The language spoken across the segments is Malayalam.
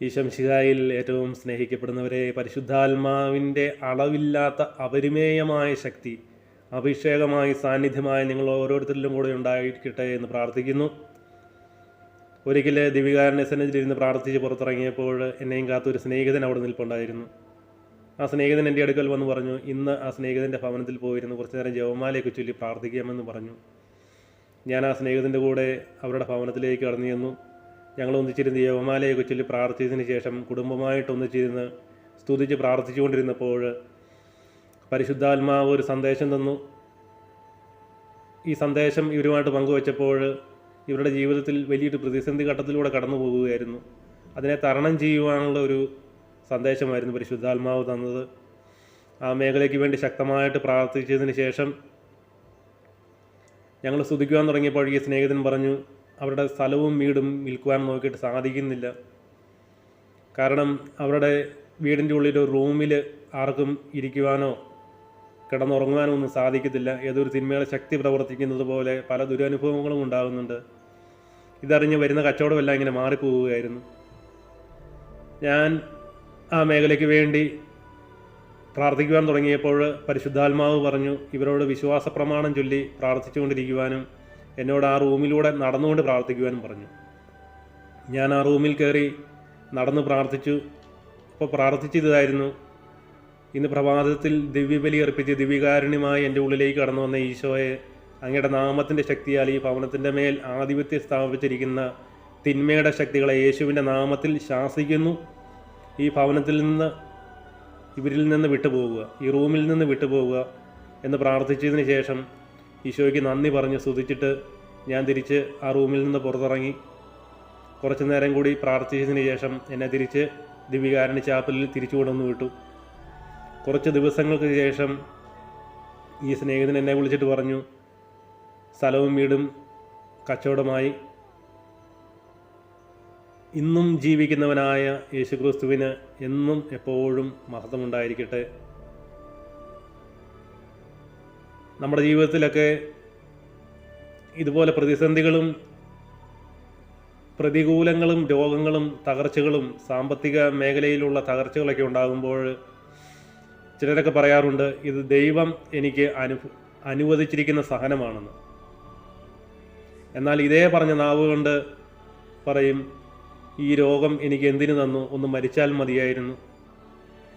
ഈശോ മിശിഹായിൽ ഏറ്റവും സ്നേഹിക്കപ്പെടുന്നവരെ, പരിശുദ്ധാത്മാവിൻ്റെ അളവില്ലാത്ത അപരിമേയമായ ശക്തി, അഭിഷേകമായി സാന്നിധ്യമായി നിങ്ങൾ ഓരോരുത്തരിലും കൂടെ ഉണ്ടായിരിക്കട്ടെ എന്ന് പ്രാർത്ഥിക്കുന്നു. ഒരിക്കൽ ദിവികാരണ്യസന്നിധിയിലിരുന്ന് പ്രാർത്ഥിച്ച് പുറത്തിറങ്ങിയപ്പോൾ എന്നെയും കാത്തൊരു സ്നേഹിതൻ അവിടെ നിൽപ്പുണ്ടായിരുന്നു. ആ സ്നേഹിതൻ എൻ്റെ അടുക്കൽ വന്ന് പറഞ്ഞു, ഇന്ന് ആ സ്നേഹിതൻ്റെ ഭവനത്തിൽ പോയിരുന്നു കുറച്ചു നേരം ജപമാലയൊക്കെ ചൊല്ലി പ്രാർത്ഥിക്കാമെന്ന് പറഞ്ഞു. ഞാൻ ആ സ്നേഹിതൻ്റെ കൂടെ അവരുടെ ഭവനത്തിലേക്ക് കടന്നു ചെന്നു. ഞങ്ങൾ ഒന്നിച്ചിരുന്ന് ജപമാലയൊക്കെ ചൊല്ലി പ്രാർത്ഥിച്ചതിന് ശേഷം കുടുംബമായിട്ട് ഒന്നിച്ചിരുന്ന് സ്തുതിച്ച് പ്രാർത്ഥിച്ചുകൊണ്ടിരുന്നപ്പോൾ പരിശുദ്ധാത്മാവ് ഒരു സന്ദേശം തന്നു. ഈ സന്ദേശം ഇവരുമായിട്ട് പങ്കുവച്ചപ്പോൾ ഇവരുടെ ജീവിതത്തിൽ വലിയൊരു പ്രതിസന്ധി ഘട്ടത്തിലൂടെ കടന്നു പോകുകയായിരുന്നു. അതിനെ തരണം ചെയ്യുവാനുള്ള ഒരു സന്ദേശമായിരുന്നു പരിശുദ്ധാത്മാവ് തന്നത്. ആ മേഖലയ്ക്ക് വേണ്ടി ശക്തമായിട്ട് പ്രാർത്ഥിച്ചതിന് ശേഷം ഞങ്ങൾ സ്തുതിക്കുവാൻ തുടങ്ങിയപ്പോൾ ഈ സ്നേഹിതൻ പറഞ്ഞു, അവരുടെ സ്ഥലവും വീടും വിൽക്കുവാൻ നോക്കിയിട്ട് സാധിക്കുന്നില്ല. കാരണം അവരുടെ വീടിൻ്റെ ഉള്ളിൽ ഒരു റൂമിൽ ആർക്കും ഇരിക്കുവാനോ കിടന്നുറങ്ങുവാനോ ഒന്നും സാധിക്കത്തില്ല. ഏതൊരു സിനിമയുടെ ശക്തി പ്രവർത്തിക്കുന്നത് പോലെ പല ദുരനുഭവങ്ങളും ഉണ്ടാകുന്നുണ്ട്. ഇതറിഞ്ഞ് വരുന്ന കച്ചവടമെല്ലാം ഇങ്ങനെ മാറിപ്പോവുകയായിരുന്നു. ഞാൻ ആ മേഖലയ്ക്ക് വേണ്ടി പ്രാർത്ഥിക്കുവാൻ തുടങ്ങിയപ്പോൾ പരിശുദ്ധാത്മാവ് പറഞ്ഞു, ഇവരോട് വിശ്വാസ പ്രമാണം ചൊല്ലി പ്രാർത്ഥിച്ചുകൊണ്ടിരിക്കുവാനും എന്നോട് ആ റൂമിലൂടെ നടന്നുകൊണ്ട് പ്രാർത്ഥിക്കുവാനും പറഞ്ഞു. ഞാൻ ആ റൂമിൽ കയറി നടന്ന് പ്രാർത്ഥിച്ചു. അപ്പോൾ പ്രാർത്ഥിച്ചതായിരുന്നു, ഇന്ന് പ്രഭാതത്തിൽ ദിവ്യബലി അർപ്പിച്ച് ദിവ്യകാരുണ്യമായി എൻ്റെ ഉള്ളിലേക്ക് കടന്നു വന്ന ഈശോയെ, അങ്ങയുടെ നാമത്തിൻ്റെ ശക്തിയാൽ ഈ ഭവനത്തിൻ്റെ മേൽ ആധിപത്യം സ്ഥാപിച്ചിരിക്കുന്ന തിന്മയുടെ ശക്തികളെ യേശുവിൻ്റെ നാമത്തിൽ ശാസിക്കുന്നു. ഈ ഭവനത്തിൽ നിന്ന്, ഇവരിൽ നിന്ന് വിട്ടുപോകുക, ഈ റൂമിൽ നിന്ന് വിട്ടുപോകുക എന്ന് പ്രാർത്ഥിച്ചതിന് ശേഷം ഈശോയ്ക്ക് നന്ദി പറഞ്ഞ് സ്തുതിച്ചിട്ട് ഞാൻ തിരിച്ച് ആ റൂമിൽ നിന്ന് പുറത്തിറങ്ങി. കുറച്ചു നേരം കൂടി പ്രാർത്ഥിച്ചതിന് ശേഷം എന്നെ തിരിച്ച് ദിവ്യകാരുണ്യ ചാപ്പലിൽ തിരിച്ചു കൊണ്ടുവന്ന് വിട്ടു. കുറച്ച് ദിവസങ്ങൾക്ക് ശേഷം ഈ സ്നേഹിതൻ എന്നെ വിളിച്ചിട്ട് പറഞ്ഞു, സ്ഥലവും വീടും കച്ചവടമായി. ഇന്നും ജീവിക്കുന്നവനായ യേശുക്രിസ്തുവിന് എന്നും എപ്പോഴും മഹത്വമുണ്ടായിരിക്കട്ടെ. നമ്മുടെ ജീവിതത്തിലൊക്കെ ഇതുപോലെ പ്രതിസന്ധികളും പ്രതികൂലങ്ങളും രോഗങ്ങളും തകർച്ചകളും സാമ്പത്തിക മേഖലയിലുള്ള തകർച്ചകളൊക്കെ ഉണ്ടാകുമ്പോൾ ചിലരൊക്കെ പറയാറുണ്ട്, ഇത് ദൈവം എനിക്ക് അനുവദിച്ചിരിക്കുന്ന സഹനമാണെന്ന്. എന്നാൽ ഇതേ പറഞ്ഞ നാവ് കൊണ്ട് പറയും, ഈ രോഗം എനിക്ക് എന്തിനു തന്നു, ഒന്ന് മരിച്ചാൽ മതിയായിരുന്നു.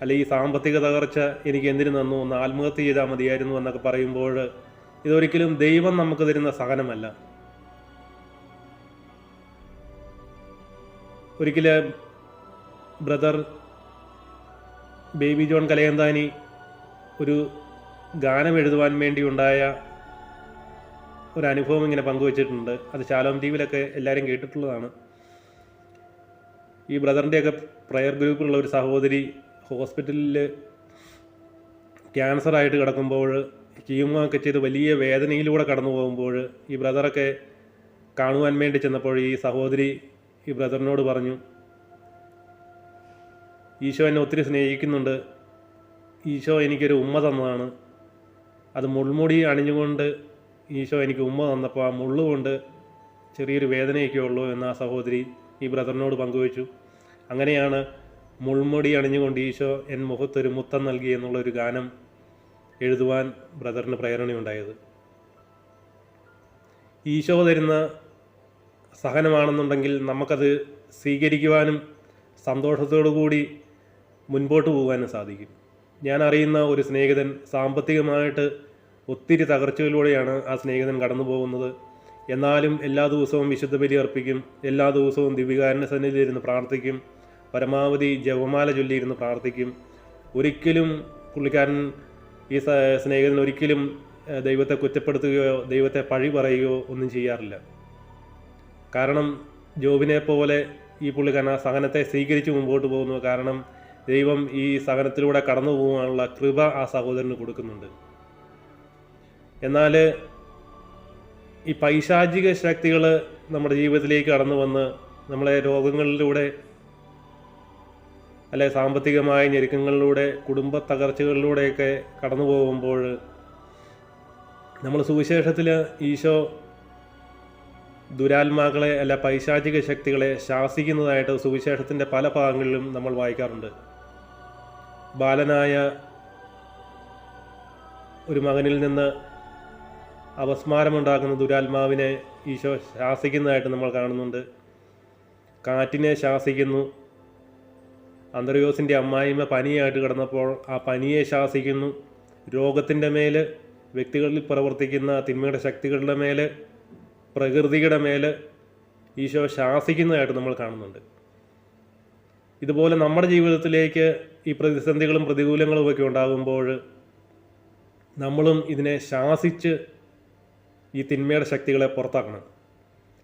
അല്ലെ ഈ സാമ്പത്തിക തകർച്ച എനിക്ക് എന്തിനു തന്നു, ഒന്ന് ആത്മഹത്യ ചെയ്താൽ മതിയായിരുന്നു എന്നൊക്കെ പറയുമ്പോൾ ഇതൊരിക്കലും ദൈവം നമുക്ക് തരുന്ന സഹനമല്ല. ഒരിക്കൽ ബ്രദർ ബേബി ജോൺ കലയന്താനി ഒരു ഗാനം എഴുതുവാൻ വേണ്ടി ഉണ്ടായ ഒരു അനുഭവം ഇങ്ങനെ പങ്കുവച്ചിട്ടുണ്ട്. അത് ശാലോം ടിവിയിലൊക്കെ എല്ലാവരും കേട്ടിട്ടുള്ളതാണ്. ഈ ബ്രദറിൻ്റെയൊക്കെ പ്രയർ ഗ്രൂപ്പിലുള്ള ഒരു സഹോദരി ഹോസ്പിറ്റലിൽ ക്യാൻസറായിട്ട് കിടക്കുമ്പോൾ കീമോ ഒക്കെ ചെയ്ത് വലിയ വേദനയിലൂടെ കടന്നു പോകുമ്പോൾ ഈ ബ്രദറൊക്കെ കാണുവാൻ വേണ്ടി ചെന്നപ്പോൾ ഈ സഹോദരി ഈ ബ്രദറിനോട് പറഞ്ഞു, ഈശോ എന്നെ ഒത്തിരി സ്നേഹിക്കുന്നുണ്ട്, ഈശോ എനിക്കൊരു ഉമ്മ തന്നതാണ്. അത് മുൾമുടി അണിഞ്ഞുകൊണ്ട് ഈശോ എനിക്ക് ഉമ്മ തന്നപ്പോൾ ആ മുള്ളുകൊണ്ട് ചെറിയൊരു വേദനയൊക്കെ ഉള്ളൂ എന്ന് ആ സഹോദരി ഈ ബ്രദറിനോട് പങ്കുവച്ചു. അങ്ങനെയാണ് മുൾമുടി അണിഞ്ഞുകൊണ്ട് ഈശോ എൻ മുഖത്തൊരു മുത്തം നൽകി എന്നുള്ളൊരു ഗാനം എഴുതുവാൻ ബ്രദറിന് പ്രേരണയുണ്ടായത്. ഈശോ തരുന്ന സഹനമാണെന്നുണ്ടെങ്കിൽ നമുക്കത് സ്വീകരിക്കുവാനും സന്തോഷത്തോടു കൂടി മുൻപോട്ട് പോകാനും സാധിക്കും. ഞാൻ അറിയുന്ന ഒരു സ്നേഹിതൻ സാമ്പത്തികമായിട്ട് ഒത്തിരി തകർച്ചയിലൂടെയാണ് ആ സ്നേഹിതൻ കടന്നു പോകുന്നത്. എന്നാലും എല്ലാ ദിവസവും വിശുദ്ധ ബലി അർപ്പിക്കും, എല്ലാ ദിവസവും ദിവ്യകാരുണ്യ സന്നിധിയിലിരുന്ന് പ്രാർത്ഥിക്കും, പരമാവധി ജപമാല ചൊല്ലിയിരുന്ന് പ്രാർത്ഥിക്കും. ഒരിക്കലും പുള്ളിക്കാരൻ ഈ സ്നേഹിതൻ ഒരിക്കലും ദൈവത്തെ കുറ്റപ്പെടുത്തുകയോ ദൈവത്തെ പഴി പറയുകയോ ഒന്നും ചെയ്യാറില്ല. കാരണം ജോബിനെ പോലെ ഈ പുള്ളിക്കാരൻ ആ സഹനത്തെ സ്വീകരിച്ച് മുമ്പോട്ട് പോകുന്നു. കാരണം ദൈവം ഈ സഹനത്തിലൂടെ കടന്നു പോകാനുള്ള കൃപ ആ സഹോദരന് കൊടുക്കുന്നുണ്ട്. എന്നാൽ ഈ പൈശാചിക ശക്തികൾ നമ്മുടെ ജീവിതത്തിലേക്ക് കടന്നു വന്ന് നമ്മളെ രോഗങ്ങളിലൂടെ അല്ലെ സാമ്പത്തികമായ ഞെരുക്കങ്ങളിലൂടെ കുടുംബ തകർച്ചകളിലൂടെയൊക്കെ കടന്നു പോകുമ്പോൾ നമ്മൾ സുവിശേഷത്തിൽ ഈശോ ദുരാത്മാക്കളെ അല്ല പൈശാചിക ശക്തികളെ ശാസിക്കുന്നതായിട്ട് സുവിശേഷത്തിൻ്റെ പല ഭാഗങ്ങളിലും നമ്മൾ വായിക്കാറുണ്ട്. ബാലനായ ഒരു മകനിൽ നിന്ന് അപസ്മാരമുണ്ടാക്കുന്ന ദുരാത്മാവിനെ ഈശോ ശാസിക്കുന്നതായിട്ട് നമ്മൾ കാണുന്നുണ്ട്. കാറ്റിനെ ശാസിക്കുന്നു. അന്ത്രയോസിൻ്റെ അമ്മായിമ്മ പനിയായിട്ട് കിടന്നപ്പോൾ ആ പനിയെ ശാസിക്കുന്നു. രോഗത്തിൻ്റെ മേൽ, വ്യക്തികളിൽ പ്രവർത്തിക്കുന്ന തിന്മയുടെ ശക്തികളുടെ മേൽ, പ്രകൃതിയുടെ മേൽ ഈശോ ശാസിക്കുന്നതായിട്ട് നമ്മൾ കാണുന്നുണ്ട്. ഇതുപോലെ നമ്മുടെ ജീവിതത്തിലേക്ക് ഈ പ്രതിസന്ധികളും പ്രതികൂലങ്ങളും ഒക്കെ ഉണ്ടാകുമ്പോൾ നമ്മളും ഇതിനെ ശാസിച്ച് ഈ തിന്മയുടെ ശക്തികളെ പുറത്താക്കണം.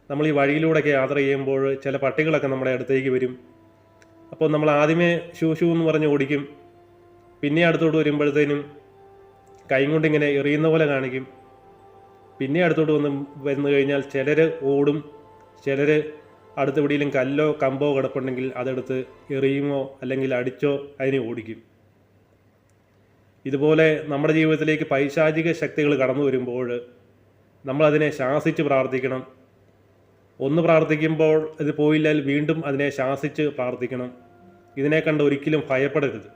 നമ്മൾ ഈ വഴിയിലൂടെയൊക്കെ യാത്ര ചെയ്യുമ്പോൾ ചില പട്ടികളൊക്കെ നമ്മുടെ അടുത്തേക്ക് വരും. അപ്പോൾ നമ്മൾ ആദ്യമേ ഷൂ എന്ന് പറഞ്ഞ് ഓടിക്കും. പിന്നെ അടുത്തോട്ട് വരുമ്പോഴത്തേനും കൈ കൊണ്ടിങ്ങനെ എറിയുന്ന പോലെ കാണിക്കും. പിന്നെ അടുത്തോട്ട് വന്നു കഴിഞ്ഞാൽ ചിലർ ഓടും, ചിലർ അടുത്തെവിടെയെങ്കിലും കല്ലോ കമ്പോ കിടപ്പുണ്ടെങ്കിൽ അതെടുത്ത് എറിയുമോ അല്ലെങ്കിൽ അടിച്ചോ അതിനെ ഓടിക്കും. ഇതുപോലെ നമ്മുടെ ജീവിതത്തിലേക്ക് പൈശാചിക ശക്തികൾ കടന്നു വരുമ്പോൾ നമ്മളതിനെ ശാസിച്ച് പ്രാർത്ഥിക്കണം. ഒന്ന് പ്രാർത്ഥിക്കുമ്പോൾ ഇത് പോയില്ലെങ്കിൽ വീണ്ടും അതിനെ ശാസിച്ച് പ്രാർത്ഥിക്കണം. ഇതിനെ കണ്ട് ഒരിക്കലും ഭയപ്പെടരുത്.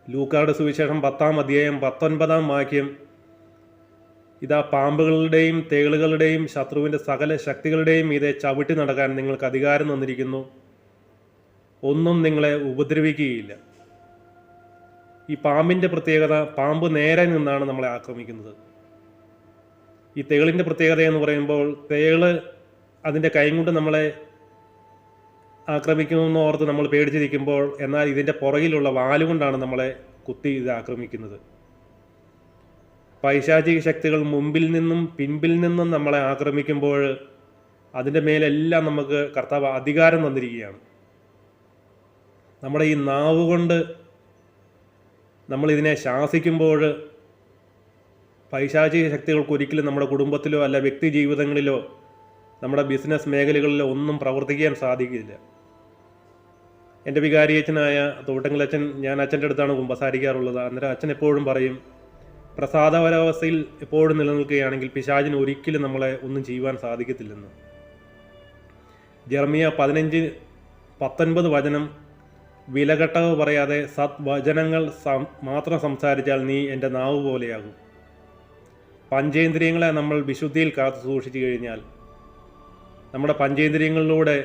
ലൂക്കായുടെ സുവിശേഷം 10-ാം അധ്യായം 19-ാം വാക്യം, ഇതാ പാമ്പുകളുടെയും തേളുകളുടെയും ശത്രുവിൻ്റെ സകല ശക്തികളുടെയും മീതെ ചവിട്ടി നടക്കാൻ നിങ്ങൾക്ക് അധികാരം തന്നിരിക്കുന്നു, ഒന്നും നിങ്ങളെ ഉപദ്രവിക്കുകയില്ല. ഈ പാമ്പിൻ്റെ പ്രത്യേകത, പാമ്പ് നേരെ നിന്നാണ് നമ്മളെ ആക്രമിക്കുന്നത്. ഈ തേളിൻ്റെ പ്രത്യേകത എന്ന് പറയുമ്പോൾ തേള് അതിൻ്റെ കൈ കൊണ്ട് നമ്മളെ ആക്രമിക്കുമെന്ന് ഓർത്ത് നമ്മൾ പേടിച്ചിരിക്കുമ്പോൾ, എന്നാൽ ഇതിൻ്റെ പുറകിലുള്ള വാലുകൊണ്ടാണ് നമ്മളെ കുത്തി ഇത് ആക്രമിക്കുന്നത്. പൈശാചിക ശക്തികൾ മുമ്പിൽ നിന്നും പിൻപിൽ നിന്നും നമ്മളെ ആക്രമിക്കുമ്പോൾ അതിൻ്റെ മേലെല്ലാം നമുക്ക് കർത്താവ് അധികാരം തന്നിരിക്കുകയാണ്. നമ്മുടെ ഈ നാവ് കൊണ്ട് നമ്മളിതിനെ ശാസിക്കുമ്പോൾ പൈശാചിക ശക്തികൾക്ക് ഒരിക്കലും നമ്മുടെ കുടുംബത്തിലോ അല്ല വ്യക്തി ജീവിതങ്ങളിലോ നമ്മുടെ ബിസിനസ് മേഖലകളിലോ ഒന്നും പ്രവർത്തിക്കാൻ സാധിക്കില്ല. എൻ്റെ വികാരിയച്ഛനായ തോട്ടങ്ങളച്ഛൻ, ഞാൻ അച്ഛൻ്റെ അടുത്താണ് കുമ്പസാരിക്കാറുള്ളത്. അന്നേരം അച്ഛൻ എപ്പോഴും പറയും, പ്രസാദപരാവസ്ഥയിൽ എപ്പോഴും നിലനിൽക്കുകയാണെങ്കിൽ പിശാചിന് ഒരിക്കലും നമ്മളെ ഒന്നും ചെയ്യുവാൻ സാധിക്കത്തില്ലെന്ന്. ജെറമിയ 15:19 വചനം, വിലകെട്ടവ് പറയാതെ സദ്വചനങ്ങൾ മാത്രം സംസാരിച്ചാൽ നീ എൻ്റെ നാവ് പോലെയാകും. പഞ്ചേന്ദ്രിയങ്ങളെ നമ്മൾ വിശുദ്ധിയിൽ കാത്തു സൂക്ഷിച്ചു കഴിഞ്ഞാൽ, നമ്മുടെ പഞ്ചേന്ദ്രിയങ്ങളിലൂടെ,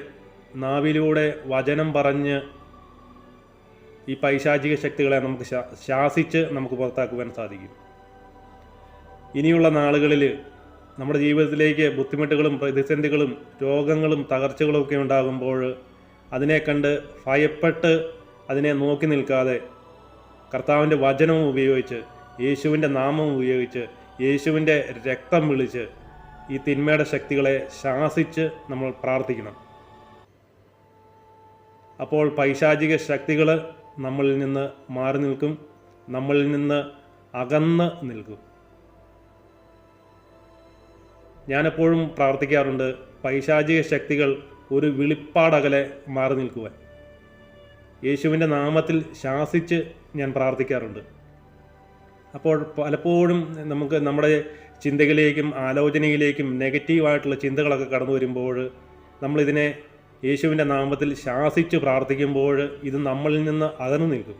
നാവിലൂടെ വചനം പറഞ്ഞ് ഈ പൈശാചിക ശക്തികളെ നമുക്ക് ശാസിച്ച് നമുക്ക് പുറത്താക്കുവാൻ സാധിക്കും. ഇനിയുള്ള നാളുകളിൽ നമ്മുടെ ജീവിതത്തിലേക്ക് ബുദ്ധിമുട്ടുകളും പ്രതിസന്ധികളും രോഗങ്ങളും തകർച്ചകളും ഒക്കെ ഉണ്ടാകുമ്പോൾ അതിനെ കണ്ട് ഭയപ്പെട്ട് അതിനെ നോക്കി നിൽക്കാതെ കർത്താവിൻ്റെ വചനവും ഉപയോഗിച്ച്, യേശുവിൻ്റെ നാമം ഉപയോഗിച്ച്, യേശുവിൻ്റെ രക്തം വിളിച്ച് ഈ തിന്മയുടെ ശക്തികളെ ശാസിച്ച് നമ്മൾ പ്രാർത്ഥിക്കണം. അപ്പോൾ പൈശാചിക ശക്തികൾ നമ്മളിൽ നിന്ന് മാറി നിൽക്കും, നമ്മളിൽ നിന്ന് അകന്ന് നിൽക്കും. ഞാനെപ്പോഴും പ്രാർത്ഥിക്കാറുണ്ട്, പൈശാചിക ശക്തികൾ ഒരു വിളിപ്പാടകലെ മാറി നിൽക്കുവാൻ. യേശുവിൻ്റെ നാമത്തിൽ ശാസിച്ച് ഞാൻ പ്രാർത്ഥിക്കാറുണ്ട്. അപ്പോൾ പലപ്പോഴും നമുക്ക് നമ്മുടെ ചിന്തകളിലേക്കും ആലോചനയിലേക്കും നെഗറ്റീവായിട്ടുള്ള ചിന്തകളൊക്കെ കടന്നു വരുമ്പോൾ നമ്മളിതിനെ യേശുവിൻ്റെ നാമത്തിൽ ശാസിച്ച് പ്രാർത്ഥിക്കുമ്പോൾ ഇത് നമ്മളിൽ നിന്ന് അകന്നു നിൽക്കും.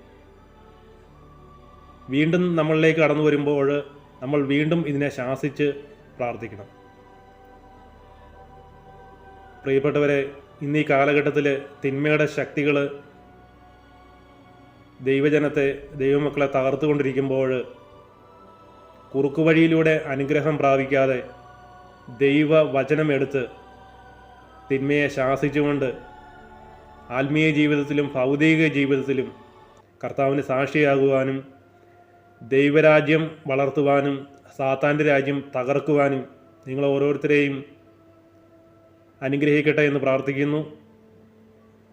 വീണ്ടും നമ്മളിലേക്ക് കടന്നു വരുമ്പോൾ നമ്മൾ വീണ്ടും ഇതിനെ ശാസിച്ച് പ്രാർത്ഥിക്കണം. പ്രിയപ്പെട്ടവരെ, ഇന്നീ കാലഘട്ടത്തിൽ തിന്മയുടെ ശക്തികൾ ദൈവജനത്തെ, ദൈവമക്കളെ തകർത്തുകൊണ്ടിരിക്കുമ്പോൾ കുറുക്കുവഴിയിലൂടെ അനുഗ്രഹം പ്രാപിക്കാതെ ദൈവവചനമെടുത്ത് തിന്മയെ ശാസിച്ചുകൊണ്ട് ആത്മീയ ജീവിതത്തിലും ഭൗതിക ജീവിതത്തിലും കർത്താവിന് സാക്ഷിയാകുവാനും ദൈവരാജ്യം വളർത്തുവാനും സാത്താൻ്റെ രാജ്യം തകർക്കുവാനും നിങ്ങൾ ഓരോരുത്തരെയും അനുഗ്രഹിക്കട്ടെ എന്ന് പ്രാർത്ഥിക്കുന്നു.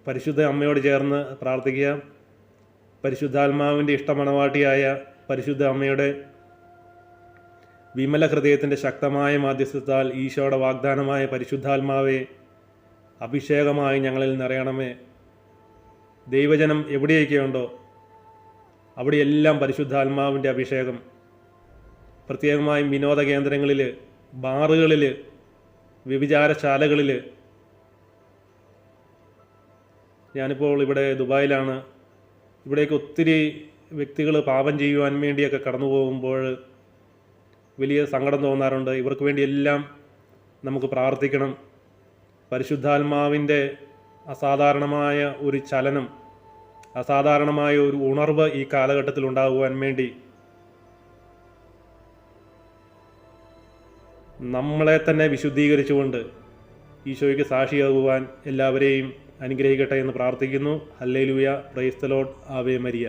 പരിശുദ്ധ അമ്മയോട് ചേർന്ന് പ്രാർത്ഥിക്കുക. പരിശുദ്ധാത്മാവിൻ്റെ ഇഷ്ടമണവാട്ടിയായ പരിശുദ്ധ അമ്മയുടെ വിമല ഹൃദയത്തിൻ്റെ ശക്തമായ മാധ്യസ്ഥത്താൽ ഈശോയുടെ വാഗ്ദാനമായ പരിശുദ്ധാത്മാവെ അഭിഷേകമായി ഞങ്ങളിൽ നിറയണമേ. ദൈവജനം എവിടെയൊക്കെയുണ്ടോ അവിടെയെല്ലാം പരിശുദ്ധാത്മാവിൻ്റെ അഭിഷേകം. പ്രത്യേകമായും വിനോദ കേന്ദ്രങ്ങളിൽ, ബാറുകളിൽ, വ്യഭിചാരശാലകളിൽ, ഞാനിപ്പോൾ ഇവിടെ ദുബായിലാണ്, ഇവിടേക്ക് ഒത്തിരി വ്യക്തികൾ പാപം ചെയ്യുവാൻ വേണ്ടിയൊക്കെ കടന്നു പോകുമ്പോൾ വലിയ സങ്കടം തോന്നാറുണ്ട്. ഇവർക്ക് വേണ്ടിയെല്ലാം നമുക്ക് പ്രാർത്ഥിക്കണം. പരിശുദ്ധാത്മാവിൻ്റെ അസാധാരണമായ ഒരു ചലനം, അസാധാരണമായ ഒരു ഉണർവ് ഈ കാലഘട്ടത്തിൽ ഉണ്ടാകുവാൻ വേണ്ടി നമ്മളെ തന്നെ വിശുദ്ധീകരിച്ചുകൊണ്ട് ഈശോയ്ക്ക് സാക്ഷിയാകുവാൻ എല്ലാവരെയും അനുഗ്രഹിക്കട്ടെ എന്ന് പ്രാർത്ഥിക്കുന്നു. Hallelujah, praise the Lord, Ave Maria.